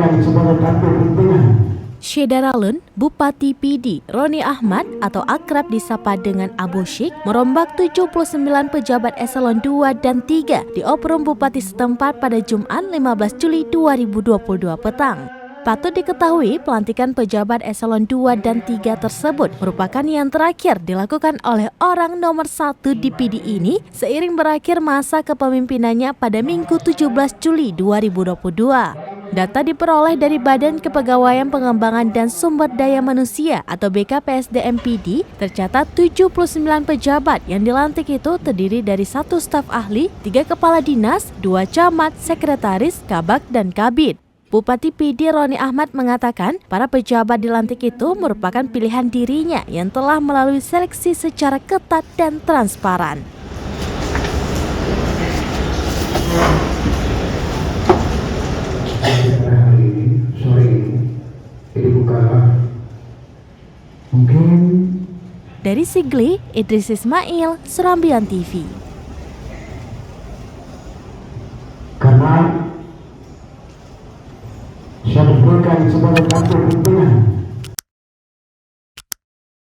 dikumpulkan sebagai tampil pimpinan. Syedaralun, Bupati PD Roni Ahmad atau akrab disapa dengan Abu Syik merombak 79 pejabat eselon 2 dan 3 di Oprum Bupati setempat pada Jumat 15 Juli 2022 petang. Patut diketahui pelantikan pejabat eselon 2 dan 3 tersebut merupakan yang terakhir dilakukan oleh orang nomor 1 di PD ini seiring berakhir masa kepemimpinannya pada Minggu 17 Juli 2022. Data diperoleh dari Badan Kepegawaian Pengembangan dan Sumber Daya Manusia atau BKPSDM PD, tercatat 79 pejabat yang dilantik itu terdiri dari 1 staf ahli, 3 kepala dinas, 2 camat, sekretaris, kabak, dan kabid. Bupati PD Roni Ahmad mengatakan para pejabat dilantik itu merupakan pilihan dirinya yang telah melalui seleksi secara ketat dan transparan. Hari ini, sore ini, dibuka mungkin Dari Sigli, Idris Ismail, Serambian TV. karena saya dikumpulkan sebagai tampil pimpinan.